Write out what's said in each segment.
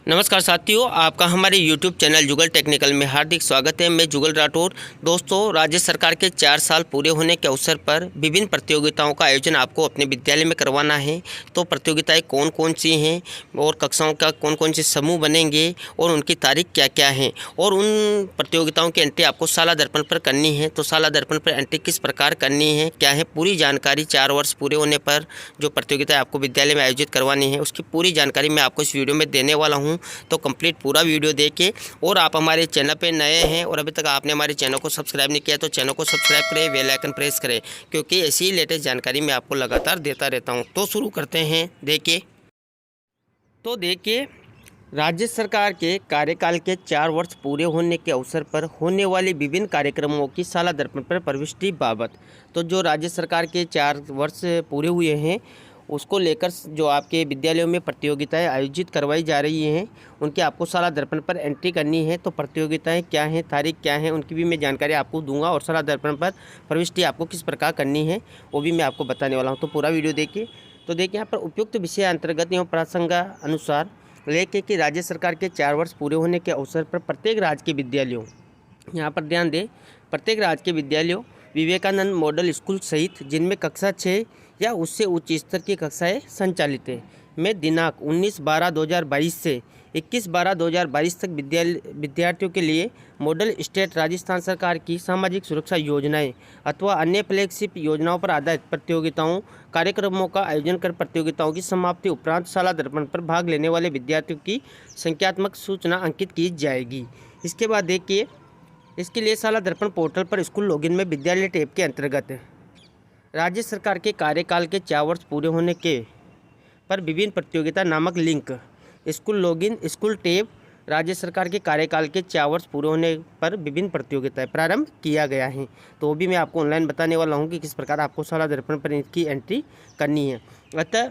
नमस्कार साथियों, आपका हमारे YouTube चैनल जुगल टेक्निकल में हार्दिक स्वागत है। मैं जुगल राठौर। दोस्तों, राज्य सरकार के 4 साल पूरे होने के अवसर पर विभिन्न प्रतियोगिताओं का आयोजन आपको अपने विद्यालय में करवाना है। तो प्रतियोगिताएं कौन कौन सी हैं और कक्षाओं का कौन कौन से समूह बनेंगे और उनकी तारीख क्या क्या है और उन प्रतियोगिताओं की एंट्री आपको साला दर्पण पर करनी है। तो साला दर्पण पर एंट्री किस प्रकार करनी है, क्या है पूरी जानकारी 4 वर्ष पूरे होने पर जो प्रतियोगिताएँ आपको विद्यालय में आयोजित करवानी है, उसकी पूरी जानकारी मैं आपको इस वीडियो में देने वाला हूँ। तो कंप्लीट पूरा वीडियो देखें। और आप हमारे चैनल पे नए हैं और अभी तक आपने हमारे चैनल को सब्सक्राइब नहीं किया तो चैनल को सब्सक्राइब करें, बेल आइकन प्रेस करें, क्योंकि ऐसी ही लेटेस्ट जानकारी मैं आपको लगातार देता रहता हूं। तो शुरू करते हैं। देखिए, राज्य सरकार के कार्यकाल के 4 वर्ष पूरे होने के अवसर पर होने वाले विभिन्न कार्यक्रमों की साला दर्पण पर प्रविष्टि बाबत। तो जो राज्य सरकार के 4 वर्ष पूरे हुए हैं उसको लेकर जो आपके विद्यालयों में प्रतियोगिताएं आयोजित करवाई जा रही हैं, उनकी आपको साला दर्पण पर एंट्री करनी है। तो प्रतियोगिताएं क्या हैं, तारीख क्या है, उनकी भी मैं जानकारी आपको दूंगा और साला दर्पण पर प्रविष्टि आपको किस प्रकार करनी है वो भी मैं आपको बताने वाला हूं। तो पूरा वीडियो देखिए। तो देखिए, यहाँ पर उपयुक्त विषय अंतर्गत एवं प्रसंग अनुसार लेके कि राज्य सरकार के 4 वर्ष पूरे होने के अवसर पर प्रत्येक राज्य के विद्यालयों, यहाँ पर ध्यान दें, प्रत्येक राज्य के विद्यालयों विवेकानंद मॉडल स्कूल सहित जिनमें कक्षा 6 या उससे उच्च स्तर की कक्षाएं संचालित हैं में दिनांक 19/12/2022 से 21/12/2022 तक विद्यार्थियों के लिए मॉडल स्टेट राजस्थान सरकार की सामाजिक सुरक्षा योजनाएं अथवा अन्य फ्लैगशिप योजनाओं पर आधारित प्रतियोगिताओं कार्यक्रमों का आयोजन कर प्रतियोगिताओं की समाप्ति उपरांत साला दर्पण पर भाग लेने वाले विद्यार्थियों की संख्यात्मक सूचना अंकित की जाएगी। इसके बाद देखिए, इसके लिए साला दर्पण पोर्टल पर स्कूल लॉगिन में विद्यालय टैब के अंतर्गत राज्य सरकार के कार्यकाल के 4 वर्ष पूरे होने के पर विभिन्न प्रतियोगिता नामक link school login school tab राज्य सरकार के कार्यकाल के 4 वर्ष पूरे होने पर विभिन्न प्रतियोगिताएं प्रारंभ किया गया है। तो वो भी मैं आपको ऑनलाइन बताने वाला हूँ कि किस प्रकार आपको साला दर्पण पर इसकी एंट्री करनी है। अतः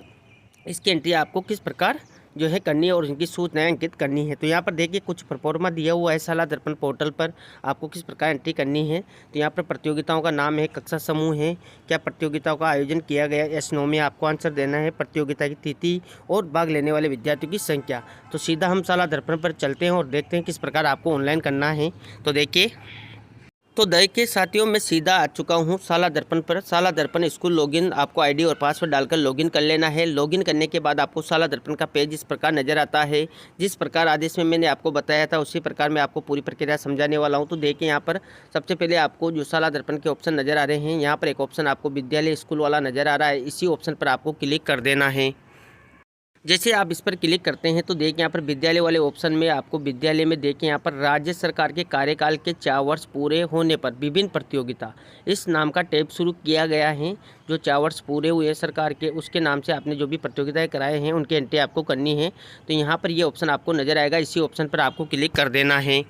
इसकी एंट्री आपको किस प्रकार जो है करनी है और इनकी सूचनाएं अंकित करनी है। तो यहाँ पर देखिए, कुछ परफॉर्मा दिया हुआ है साला दर्पण पोर्टल पर, आपको किस प्रकार एंट्री करनी है। तो यहाँ पर प्रतियोगिताओं का नाम है, कक्षा समूह है, क्या प्रतियोगिताओं का आयोजन किया गया, यस नो में आपको आंसर देना है, प्रतियोगिता की तिथि और भाग लेने वाले विद्यार्थियों की संख्या। तो सीधा हम साला दर्पण पर चलते हैं और देखते हैं किस प्रकार आपको ऑनलाइन करना है। तो देखिए साथियों, मैं सीधा आ चुका हूँ साला दर्पण पर। साला दर्पण स्कूल लॉगिन, आपको आईडी और पासवर्ड डालकर लॉगिन कर लेना है। लॉगिन करने के बाद आपको साला दर्पण का पेज इस प्रकार नजर आता है। जिस प्रकार आदेश में मैंने आपको बताया था उसी प्रकार मैं आपको पूरी प्रक्रिया समझाने वाला हूँ। तो देखिए, यहाँ पर सबसे पहले आपको जो साला दर्पण के ऑप्शन नजर आ रहे हैं, यहाँ पर एक ऑप्शन आपको विद्यालय स्कूल वाला नजर आ रहा है, इसी ऑप्शन पर आपको क्लिक कर देना है। जैसे आप इस पर क्लिक करते हैं तो देखिए, यहाँ पर विद्यालय वाले ऑप्शन में आपको विद्यालय में देखिए यहाँ पर राज्य सरकार के कार्यकाल के 4 वर्ष पूरे होने पर विभिन्न प्रतियोगिता इस नाम का टैब शुरू किया गया है। जो 4 वर्ष पूरे हुए सरकार के, उसके नाम से आपने जो भी प्रतियोगिताएं कराए हैं उनकी एंट्री आपको करनी है। तो यहाँ पर ये ऑप्शन आपको नजर आएगा, इसी ऑप्शन पर आपको क्लिक कर देना है।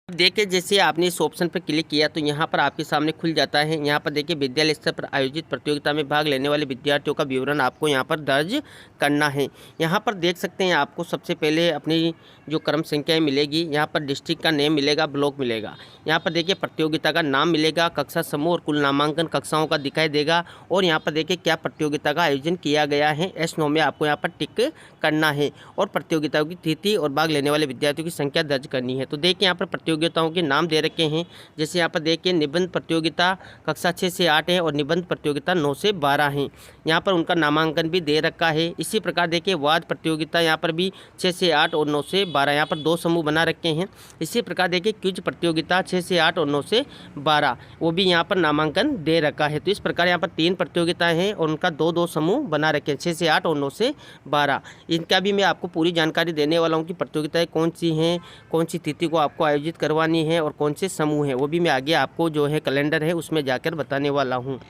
देखिए, जैसे आपने इस ऑप्शन पर क्लिक किया तो यहाँ पर आपके सामने खुल जाता है। यहाँ पर देखिए, विद्यालय स्तर पर आयोजित प्रतियोगिता में भाग लेने वाले विद्यार्थियों का विवरण आपको यहाँ पर दर्ज करना है। यहाँ पर देख सकते हैं, आपको सबसे पहले अपनी जो क्रम संख्याएं मिलेगी, यहाँ पर डिस्ट्रिक्ट का नेम मिलेगा, ब्लॉक मिलेगा। यहाँ पर देखिए, प्रतियोगिता का नाम मिलेगा, कक्षा समूह और कुल नामांकन कक्षाओं का दिखाई देगा। और यहाँ पर देखिए, क्या प्रतियोगिता का आयोजन किया गया है, एस नो में आपको यहाँ पर टिक करना है और प्रतियोगिताओं की तिथि और भाग लेने वाले विद्यार्थियों की संख्या दर्ज करनी है। तो देखिए, यहाँ पर प्रतियोगिताओं के नाम दे रखे हैं। जैसे यहाँ पर देखिए, निबंध प्रतियोगिता कक्षा 6 से 8 है और निबंध प्रतियोगिता 9 से 12 है। यहाँ पर उनका नामांकन भी दे रखा है। इसी प्रकार देखिए, वाद प्रतियोगिता यहाँ पर भी 6 से 8 और 9 से 12, यहाँ पर 2 समूह बना रखे हैं। इसी प्रकार देखिए, क्विज प्रतियोगिता 6 से 8 और 9 से 12, वो भी यहाँ पर नामांकन दे रखा है। तो इस प्रकार यहाँ पर 3 प्रतियोगिताएं हैं और उनका 2-2 समूह बना रखे हैं, 6 से 8 और 9 से 12। इनका भी मैं आपको पूरी जानकारी देने वाला हूँ कि प्रतियोगिताएं कौन सी हैं, कौन सी तिथि को आपको आयोजित करवानी है और कौन से समूह हैं, वो भी मैं आगे आपको जो है कैलेंडर है उसमें जाकर बताने वाला हूँ।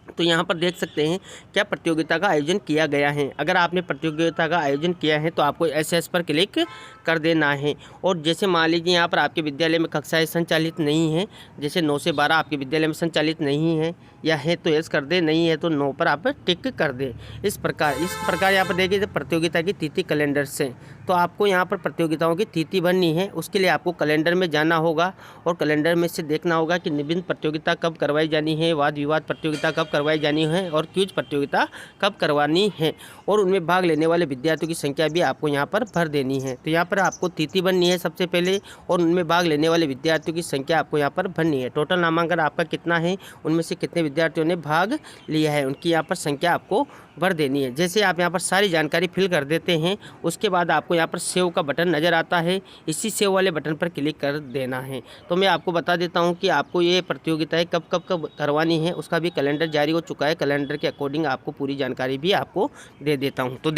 तो यहाँ पर देख सकते हैं क्या प्रतियोगिता का आयोजन किया गया है। अगर आपने प्रतियोगिता का आयोजन किया है तो आपको एस पर क्लिक कर देना है। और जैसे मान लीजिए, यहाँ पर आपके विद्यालय में कक्षाएं संचालित नहीं हैं, जैसे 9 से 12 आपके विद्यालय में संचालित नहीं है या है तो एस कर दे, नहीं है तो नो पर आप टिक कर दें। इस प्रकार यहाँ पर देखिए, प्रतियोगिता की तिथि कैलेंडर से, तो आपको यहाँ पर प्रतियोगिताओं की तिथि भरनी है। उसके लिए आपको कैलेंडर में जाना होगा और कैलेंडर में से देखना होगा कि निबंध प्रतियोगिता कब करवाई जानी है, वाद विवाद प्रतियोगिता कब करवाई जानी है और क्विज प्रतियोगिता कब करवानी है, और उनमें भाग लेने वाले विद्यार्थियों की संख्या भी आपको यहाँ पर भर देनी है। तो यहाँ पर आपको तिथि बननी है सबसे पहले, और उनमें भाग लेने वाले विद्यार्थियों की संख्या आपको यहाँ पर भरनी है। टोटल नामांकन आपका कितना है, उनमें से कितने विद्यार्थियों ने भाग लिया है, उनकी यहाँ पर संख्या आपको भर देनी है। जैसे आप यहाँ पर सारी जानकारी फिल कर देते हैं, उसके बाद आपको यहाँ पर सेव का बटन नज़र आता है, इसी सेव वाले बटन पर क्लिक कर देना है। तो मैं आपको बता देता हूँ कि आपको ये प्रतियोगिताएं कब कब करवानी है, उसका भी कैलेंडर जारी हो चुका है। कैलेंडर के अकॉर्डिंग आपको पूरी जानकारी भी आपको दे देता हूँ। तो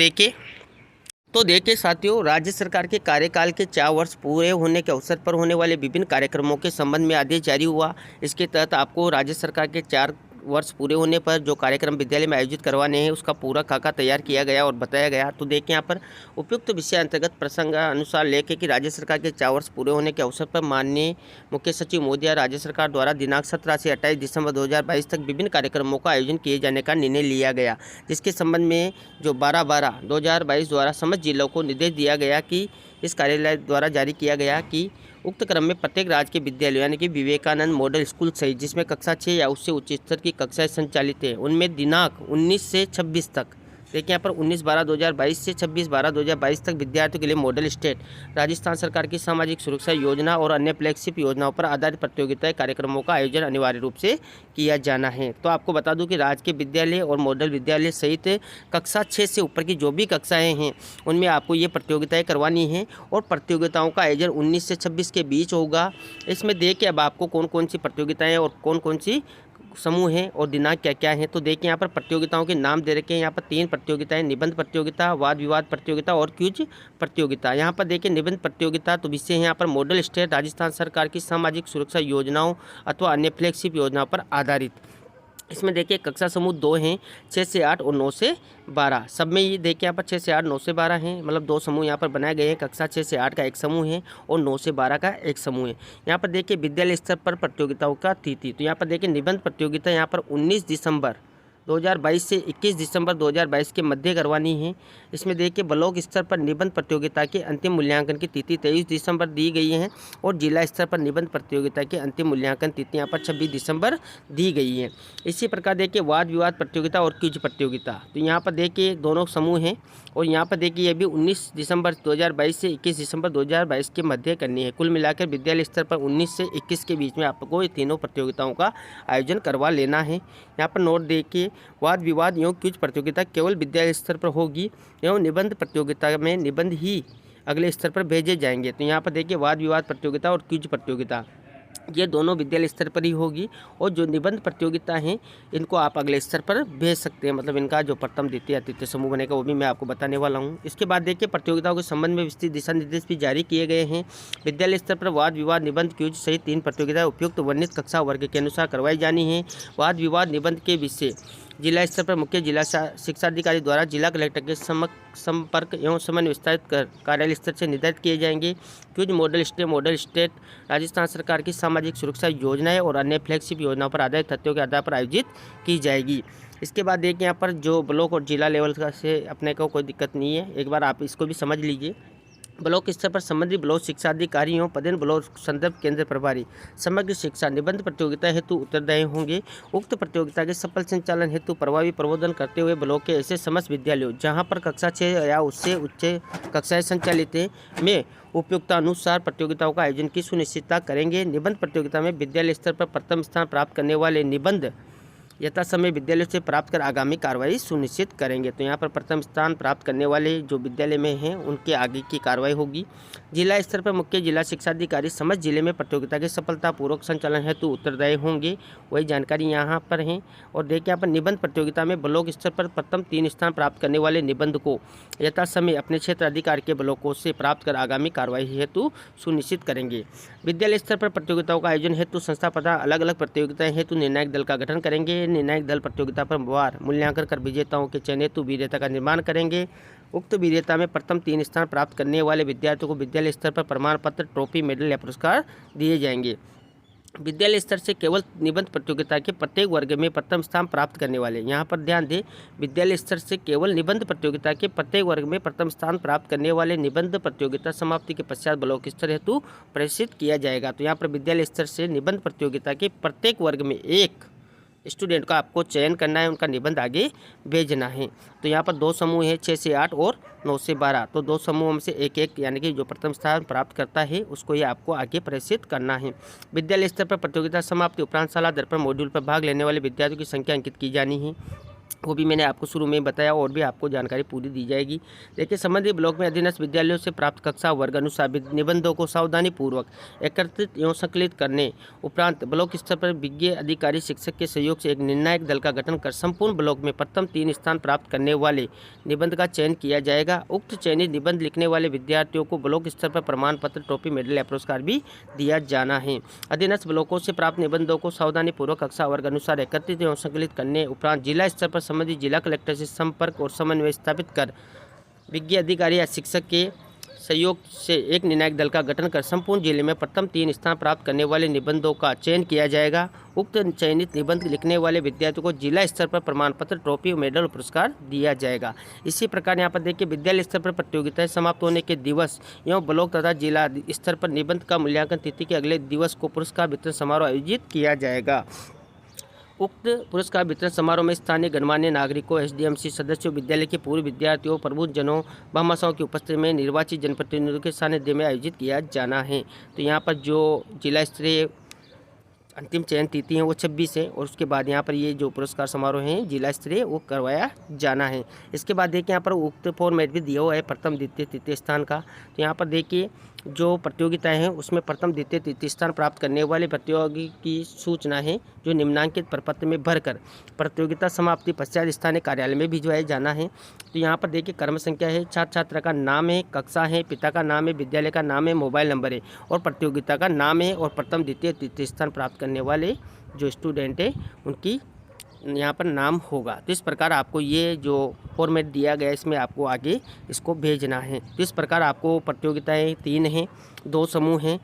देखिए साथियों, राज्य सरकार के कार्यकाल के 4 वर्ष पूरे होने के अवसर पर होने वाले विभिन्न कार्यक्रमों के संबंध में आदेश जारी हुआ। इसके तहत आपको राज्य सरकार के 4 वर्ष पूरे होने पर जो कार्यक्रम विद्यालय में आयोजित करवाने हैं उसका पूरा खाका तैयार किया गया और बताया गया। तो देखिए यहाँ पर उपयुक्त विषय अंतर्गत प्रसंगानुसार लेके कि राज्य सरकार के 4 वर्ष पूरे होने के अवसर पर माननीय मुख्य सचिव महोदया राज्य सरकार द्वारा दिनांक 17 से 28 दिसंबर 2022 तक विभिन्न कार्यक्रमों का आयोजन किए जाने का निर्णय लिया गया, जिसके संबंध में जो 12/12/2022 द्वारा समस्त जिलों को निर्देश दिया गया कि इस कार्यालय द्वारा जारी किया गया कि उक्त क्रम में प्रत्येक राज्य के विद्यालयों यानी कि विवेकानंद मॉडल स्कूल सहित जिसमें कक्षा 6 या उससे उच्च स्तर की कक्षाएं संचालित हैं, उनमें दिनांक 19 से 26 तक, देखिए यहाँ पर 19/12/2022 से 26/12/2022 तक विद्यार्थियों के लिए मॉडल स्टेट राजस्थान सरकार की सामाजिक सुरक्षा योजना और अन्य फ्लैगशिप योजनाओं पर आधारित प्रतियोगिताएं कार्यक्रमों का आयोजन अनिवार्य रूप से किया जाना है। तो आपको बता दूं कि राज्य के विद्यालय और मॉडल विद्यालय सहित कक्षा 6 से ऊपर की जो भी कक्षाएं हैं उनमें आपको ये प्रतियोगिताएं करवानी हैं, और प्रतियोगिताओं का आयोजन 19 से 26 के बीच होगा। इसमें देखिए अब आपको कौन कौन सी प्रतियोगिताएँ और कौन कौन सी समूह हैं और दिनांक क्या क्या हैं। तो देखिए यहाँ पर प्रतियोगिताओं के नाम दे रखे हैं। यहाँ पर 3 प्रतियोगिताएं, निबंध प्रतियोगिता, वाद विवाद प्रतियोगिता और क्विज प्रतियोगिता। यहाँ पर देखिए निबंध प्रतियोगिता तो विषय है यहाँ पर मॉडल स्टेट राजस्थान सरकार की सामाजिक सुरक्षा योजनाओं अथवा अन्य फ्लैगशिप योजनाओं पर आधारित। इसमें देखिए कक्षा समूह 2 हैं, 6 से 8 और 9 से 12। सब में ये देखिए यहाँ पर 6 से 8 9 से 12 हैं, मतलब 2 समूह यहाँ पर बनाए गए हैं। कक्षा 6 से 8 का एक समूह है और 9 से 12 का एक समूह है। यहाँ पर देखिए विद्यालय स्तर पर प्रतियोगिताओं का तिथि, तो यहाँ पर देखिए निबंध प्रतियोगिता यहाँ पर 19 दिसंबर 2022 से 21 दिसंबर 2022 के मध्य करवानी है। इसमें देखिए ब्लॉक स्तर पर निबंध प्रतियोगिता के अंतिम मूल्यांकन की तिथि 23 दिसंबर दी गई है, और जिला स्तर पर निबंध प्रतियोगिता के अंतिम मूल्यांकन तिथि यहाँ पर 26 दिसंबर दी गई है। इसी प्रकार देखिए वाद विवाद प्रतियोगिता और क्विज प्रतियोगिता, तो यहाँ पर देखिए दोनों समूह हैं, और यहाँ पर देखिए ये भी 19 दिसंबर 2022 से 21 दिसंबर 2022 के मध्य करनी है। कुल मिलाकर विद्यालय स्तर पर 19 से 21 के बीच में आपको ये तीनों प्रतियोगिताओं का आयोजन करवा लेना है। यहाँ पर नोट देखिए वाद विवाद एवं क्विज प्रतियोगिता केवल विद्यालय स्तर पर होगी, एवं निबंध प्रतियोगिता में निबंध ही अगले स्तर पर भेजे जाएंगे। तो यहाँ पर देखिए वाद विवाद प्रतियोगिता और क्विज प्रतियोगिता ये दोनों विद्यालय स्तर पर ही होगी, और जो निबंध प्रतियोगिता हैं इनको आप अगले स्तर पर भेज सकते हैं, मतलब इनका जो प्रथम द्वितीय तृतीय समूह बनेगा वो भी मैं आपको बताने वाला हूँ। इसके बाद देखिए प्रतियोगिताओं के संबंध में विस्तृत दिशा निर्देश भी जारी किए गए हैं। विद्यालय स्तर पर वाद विवाद निबंध क्विज सहित 3 प्रतियोगिताएं उपयुक्त वर्णित कक्षा वर्ग के अनुसार करवाई जानी है। वाद विवाद निबंध के विषय जिला स्तर पर मुख्य जिला शिक्षाधिकारी द्वारा जिला कलेक्टर के संपर्क एवं समन्वय विस्तारित कर कार्यालय स्तर से निर्धारित किए जाएंगे। क्विज मॉडल स्टेट राजस्थान सरकार की सामाजिक सुरक्षा योजनाएं और अन्य फ्लैगशिप योजनाओं पर आधारित तथ्यों के आधार पर आयोजित की जाएगी। इसके बाद देखिए यहाँ पर जो ब्लॉक और जिला लेवल का से अपने को कोई दिक्कत नहीं है, एक बार आप इसको भी समझ लीजिए। ब्लॉक स्तर पर संबंधित ब्लॉक शिक्षा अधिकारी एवं पदेन ब्लॉक संदर्भ केंद्र प्रभारी समग्र शिक्षा निबंध प्रतियोगिता हेतु उत्तरदायी होंगे। उक्त प्रतियोगिता के सफल संचालन हेतु प्रभावी प्रबोधन करते हुए ब्लॉक के ऐसे समस्त विद्यालयों जहां पर कक्षा 6 या उससे उच्च कक्षाएं संचालित हैं में उपयुक्तानुसार प्रतियोगिताओं का आयोजन की सुनिश्चितता करेंगे। निबंध प्रतियोगिता में विद्यालय स्तर पर प्रथम स्थान प्राप्त करने वाले निबंध यथा समय विद्यालय से प्राप्त कर आगामी कार्रवाई सुनिश्चित करेंगे। तो यहाँ पर प्रथम स्थान प्राप्त करने वाले जो विद्यालय में हैं उनके आगे की कार्रवाई होगी। जिला स्तर पर मुख्य जिला शिक्षा अधिकारी समस्त जिले में प्रतियोगिता के सफलतापूर्वक संचालन हेतु उत्तरदायी होंगे, वही जानकारी यहाँ पर है। और देखिए यहाँ पर निबंध प्रतियोगिता में ब्लॉक स्तर पर प्रथम 3 स्थान प्राप्त करने वाले निबंध को यथा समय अपने क्षेत्र अधिकार के ब्लॉकों से प्राप्त कर आगामी कार्रवाई हेतु सुनिश्चित करेंगे। विद्यालय स्तर पर प्रतियोगिताओं का आयोजन हेतु संस्था प्रधान अलग अलग प्रतियोगिताएं हेतु निर्णायक दल का गठन करेंगे। निर्णायक दल प्रतियोगिता पर वार मूल्यांकन कर विजेताओं के चयन हेतु वीरता का निर्माण करेंगे। उक्त वीरता में प्रथम 3 स्थान प्राप्त करने वाले विद्यार्थियों को विद्यालय स्तर पर प्रमाण पत्र, ट्रॉफी, मेडल या पुरस्कार दिए जाएंगे। विद्यालय स्तर से केवल निबंध प्रतियोगिता के प्रत्येक वर्ग में प्रथम स्थान प्राप्त करने वाले, यहाँ पर ध्यान दें, विद्यालय स्तर से केवल निबंध प्रतियोगिता के प्रत्येक वर्ग में प्रथम स्थान प्राप्त करने वाले निबंध प्रतियोगिता समाप्ति के पश्चात ब्लॉक स्तर हेतु प्रेषित किया जाएगा। तो यहाँ पर विद्यालय स्तर से निबंध प्रतियोगिता के प्रत्येक वर्ग में एक स्टूडेंट का आपको चयन करना है, उनका निबंध आगे भेजना है। तो यहाँ पर 2 समूह है, 6 से 8 और 9 से 12। तो 2 समूहों में से एक एक यानी कि जो प्रथम स्थान प्राप्त करता है उसको ये आपको आगे प्रेषित करना है। विद्यालय स्तर पर प्रतियोगिता समाप्ति उपरांत शाला दर्पण मॉड्यूल पर भाग लेने वाले विद्यार्थियों की संख्या अंकित की जानी है। वो भी मैंने आपको शुरू में बताया और भी आपको जानकारी पूरी दी जाएगी। देखिए, संबंधित ब्लॉक में अधीनस्थ विद्यालयों से प्राप्त कक्षा वर्ग अनुसार निबंधों को सावधानीपूर्वक एकत्रित एवं संकलित करने उपरांत ब्लॉक स्तर पर विज्ञ अधिकारी शिक्षक के सहयोग से एक निर्णायक दल का गठन कर संपूर्ण ब्लॉक में प्रथम 3 स्थान प्राप्त करने वाले निबंध का चयन किया जाएगा। उक्त चयनित निबंध लिखने वाले विद्यार्थियों को ब्लॉक स्तर पर प्रमाण पत्र, ट्रॉफी, मेडल या पुरस्कार भी दिया जाना है। अधीनस्थ ब्लॉकों से प्राप्त निबंधों को सावधानीपूर्वक कक्षा वर्ग अनुसार एकत्रित एवं संकलित करने उपरांत जिला स्तर पर संबंधित जिला कलेक्टर से संपर्क और समन्वय स्थापित कर विज्ञ अधिकारी या शिक्षक के सहयोग से एक निर्णायक दल का गठन कर संपूर्ण जिले में प्रथम 3 स्थान प्राप्त करने वाले निबंधों का चयन किया जाएगा। उक्त चयनित निबंध लिखने वाले विद्यार्थियों को जिला स्तर पर प्रमाण पत्र, ट्रॉफी, मेडल और पुरस्कार दिया जाएगा। इसी प्रकार यहाँ पर देखिए, विद्यालय स्तर पर प्रतियोगिताएं समाप्त होने के दिवस एवं ब्लॉक तथा जिला स्तर पर निबंध का मूल्यांकन तिथि के अगले दिवस को पुरस्कार वितरण समारोह आयोजित किया जाएगा। उक्त पुरस्कार वितरण समारोह में स्थानीय गणमान्य नागरिकों, एसडीएमसी सदस्यों, विद्यालय के पूर्व विद्यार्थियों, प्रबुद्धजनों, भामाशाहों की उपस्थिति में निर्वाचित जनप्रतिनिधियों के सानिध्य में आयोजित किया जाना है। तो यहाँ पर जो जिला स्तरीय अंतिम चयन तिथि है वो 26 है और उसके बाद यहाँ पर ये जो पुरस्कार समारोह हैं जिला स्तरीय वो करवाया जाना है। इसके बाद देखिए, यहाँ पर उक्त फॉर्मेट भी दिया हुआ है प्रथम, द्वितीय, तृतीय स्थान का। तो यहाँ पर देखिए, जो प्रतियोगिताएं हैं उसमें प्रथम, द्वितीय, तृतीय स्थान प्राप्त करने वाले प्रतियोगी की सूचना है जो निम्नांकित प्रपत्र में भरकर प्रतियोगिता समाप्ति पश्चात स्थानीय कार्यालय में भिजवाया जाना है। तो यहाँ पर देखिए, क्रम संख्या है, छात्र छात्रा का नाम है, कक्षा है, पिता का नाम है, विद्यालय का नाम है, मोबाइल नंबर है और प्रतियोगिता का नाम है और प्रथम, द्वितीय, तृतीय स्थान प्राप्त करने वाले जो स्टूडेंट है उनकी यहाँ पर नाम होगा। तो इस प्रकार आपको ये जो फॉर्मेट दिया गया इसमें आपको आगे इसको भेजना है। तो इस प्रकार आपको प्रतियोगिताएं 3 हैं, 2 समूह हैं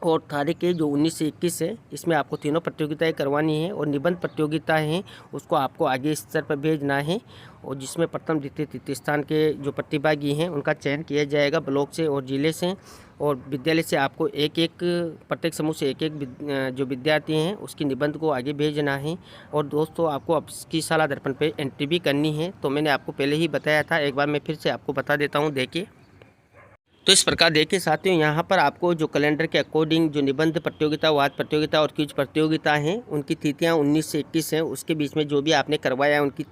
और तारीख के जो 19 से 21 है इसमें आपको तीनों प्रतियोगिताएं करवानी है और निबंध प्रतियोगिताएं हैं उसको आपको आगे स्तर पर भेजना है और जिसमें प्रथम, द्वितीय, तृतीय स्थान के जो प्रतिभागी हैं उनका चयन किया जाएगा ब्लॉक से और जिले से और विद्यालय से। आपको एक एक प्रत्येक समूह से एक एक जो विद्यार्थी हैं उसकी निबंध को आगे भेजना है। और दोस्तों, आपको अब की शाला दर्पण पे एंट्री भी करनी है। तो मैंने आपको पहले ही बताया था, एक बार मैं फिर से आपको बता देता हूँ। देखिए, तो इस प्रकार देखिए साथियों, यहाँ पर आपको जो कैलेंडर के अकॉर्डिंग जो निबंध प्रतियोगिता, वाद प्रतियोगिता और क्विज प्रतियोगिता हैं उनकी तिथियाँ 19 से 21 हैं। उसके बीच में जो भी आपने करवाया है उनकी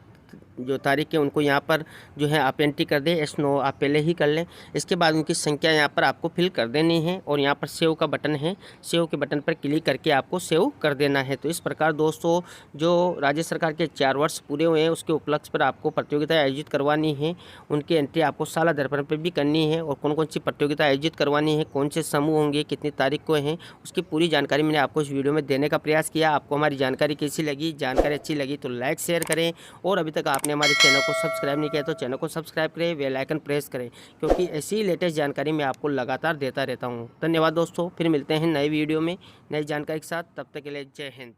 जो तारीख है उनको यहाँ पर जो है आप एंट्री कर दें। एस नो आप पहले ही कर लें। इसके बाद उनकी संख्या यहाँ पर आपको फिल कर देनी है और यहाँ पर सेव का बटन है, सेव के बटन पर क्लिक करके आपको सेव कर देना है। तो इस प्रकार दोस्तों, जो राज्य सरकार के 4 वर्ष पूरे हुए हैं उसके उपलक्ष्य पर आपको प्रतियोगिता आयोजित करवानी है। उनकी एंट्री आपको शाला दर्पण पर भी करनी है और कौन कौन सी प्रतियोगिता आयोजित करवानी है, कौन से समूह होंगे, कितनी तारीख को हैं, उसकी पूरी जानकारी मैंने आपको इस वीडियो में देने का प्रयास किया। आपको हमारी जानकारी कैसी लगी? जानकारी अच्छी लगी तो लाइक शेयर करें और अभी तक आपने हमारे चैनल को सब्सक्राइब नहीं किया तो चैनल को सब्सक्राइब करें, बेल आइकन प्रेस करें क्योंकि ऐसी लेटेस्ट जानकारी मैं आपको लगातार देता रहता हूं। धन्यवाद दोस्तों, फिर मिलते हैं नए वीडियो में नई जानकारी के साथ। तब तक के लिए जय हिंद।